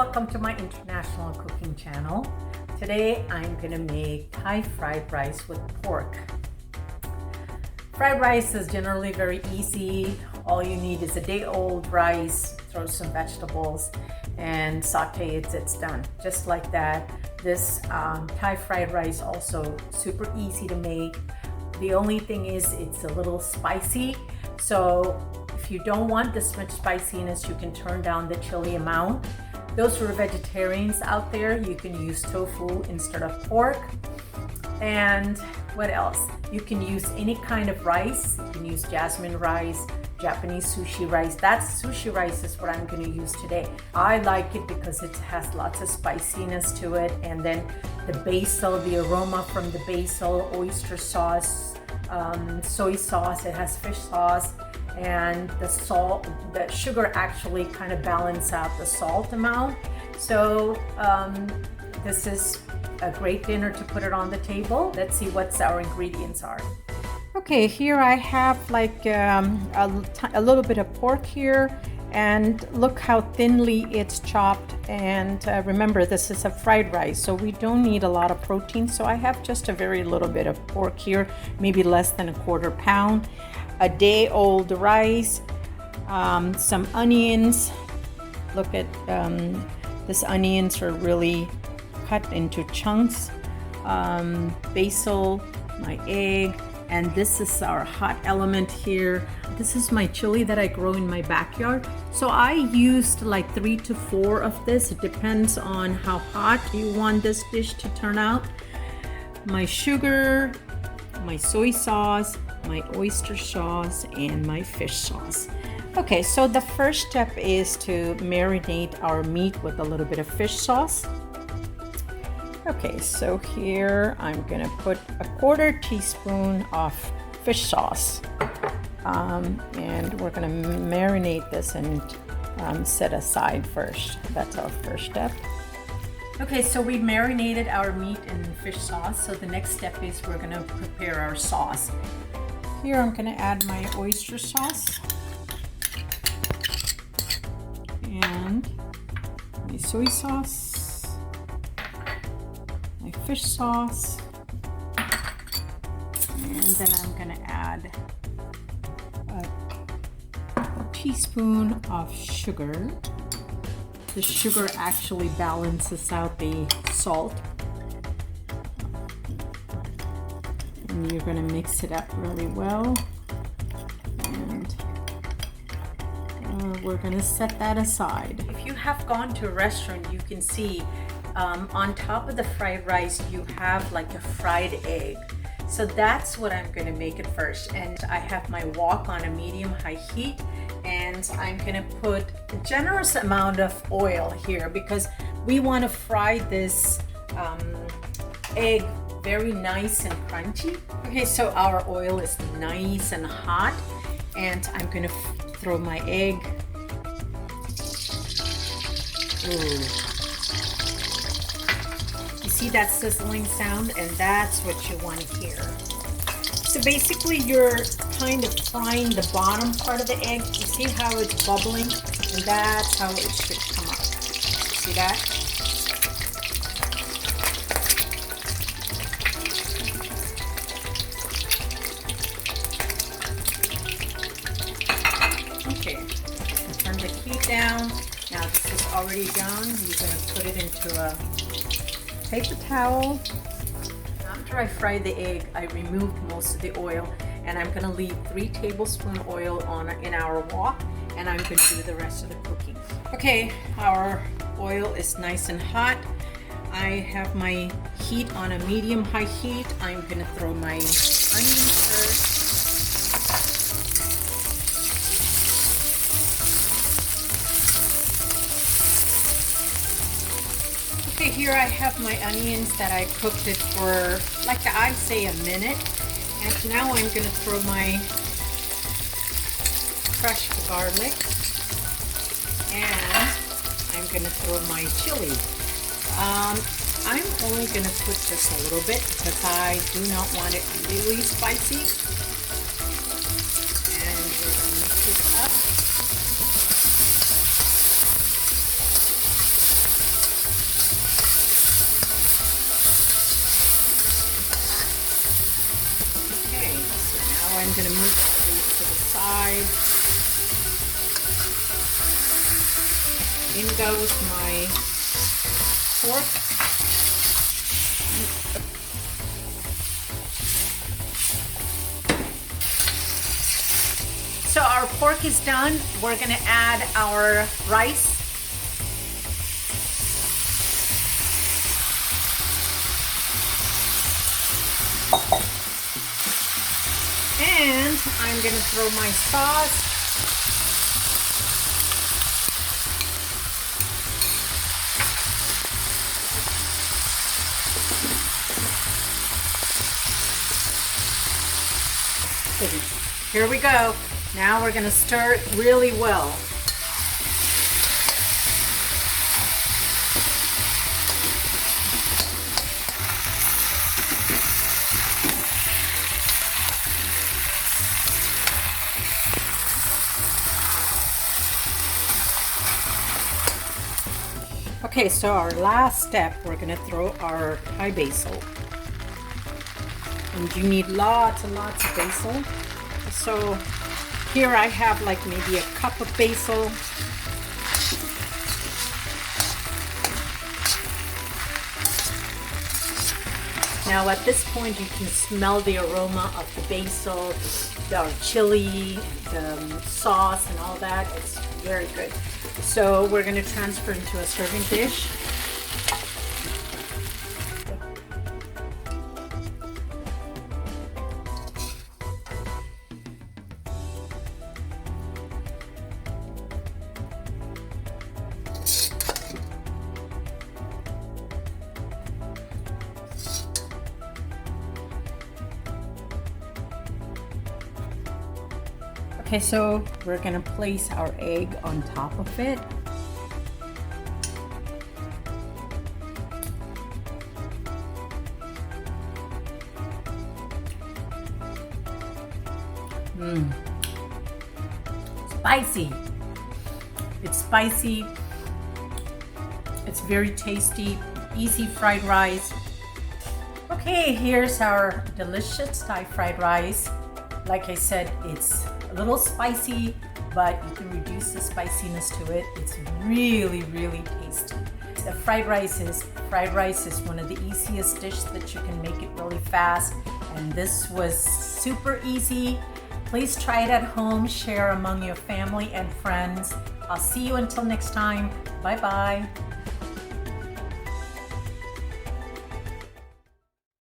welcome to my international cooking channel. Today I'm gonna make Thai fried rice with pork. Fried rice is generally very easy. All you need is a day-old rice, throw some vegetables and saute it, it's done. Just like that. This Thai fried rice also super easy to make. The only thing is it's a little spicy. So if you don't want this much spiciness, you can turn down the chili amount. Those who are vegetarians out there, you can use tofu instead of pork. And what else? You can use any kind of rice. You can use Jasmin rice, Japanese sushi rice. That sushi rice is what I'm going to use today. I like it because it has lots of spiciness to it. And then the basil, the aroma from the basil, oyster sauce, soy sauce, it has fish sauce. And the salt, the sugar actually kind of balance out the salt amount. So this is a great dinner to put it on the table. Let's see what our ingredients are. Okay, here I have like a little bit of pork here, and look how thinly it's chopped. And remember, this is a fried rice, so we don't need a lot of protein. So I have just a very little bit of pork here, maybe less than a quarter pound. A day-old rice, some onions. Look at these onions are really cut into chunks. Basil, my egg, and this is our hot element here. This is my chili that I grow in my backyard. So I used like 3 to 4 of this. It depends on how hot you want this dish to turn out. My sugar, my soy sauce, my oyster sauce, and my fish sauce. Okay, so the first step is to marinate our meat with a little bit of fish sauce. Okay, so here I'm gonna put a 1/4 teaspoon of fish sauce, and we're gonna marinate this and set aside first. That's our first step. Okay, so we marinated our meat in fish sauce. So the next step is we're gonna prepare our sauce. Here I'm gonna add my oyster sauce and my soy sauce, my fish sauce, and then I'm gonna add a teaspoon of sugar. The sugar actually balances out the salt. And you're going to mix it up really well. And we're going to set that aside. If you have gone to a restaurant, you can see on top of the fried rice, you have like a fried egg. So that's what I'm going to make it first. And I have my wok on a medium-high heat. And I'm gonna put a generous amount of oil here because we want to fry this egg very nice and crunchy. Okay, so our oil is nice and hot, and I'm gonna throw my egg. Ooh. You see that sizzling sound? And that's what you want to hear. So basically you're kind of frying the bottom part of the egg. You see how it's bubbling? And that's how it should come up. See that? Okay, turn the heat down. Now this is already done. You're going to put it into a paper towel. After I fried the egg, I removed most of the oil, and I'm gonna leave 3 tablespoons oil in our wok, and I'm gonna do the rest of the cooking. Okay, our oil is nice and hot. I have my heat on a medium-high heat. I'm gonna throw my onions first. Okay, here I have my onions that I cooked it for, like I say, a minute. And now I'm going to throw my crushed garlic. And I'm going to throw my chili. I'm only going to put just a little bit because I do not want it really spicy. And we're going to mix it up. I'm gonna move these to the side. In goes my pork. So our pork is done. We're gonna add our rice. And I'm gonna throw my sauce. Here we go. Now we're gonna stir it really well. Okay, so our last step, we're gonna throw our Thai basil. And you need lots and lots of basil. So here I have like maybe a cup of basil. Now at this point you can smell the aroma of the basil, the chili, the sauce and all that. It's very good. So we're going to transfer into a serving dish. Okay, so we're gonna place our egg on top of it. Spicy. It's spicy. It's very tasty, easy fried rice. Okay, here's our delicious Thai fried rice. Like I said, it's a little spicy, but you can reduce the spiciness to it. It's really, really tasty. The fried rice is one of the easiest dishes that you can make it really fast. And this was super easy. Please try it at home, share among your family and friends. I'll see you until next time. Bye-bye.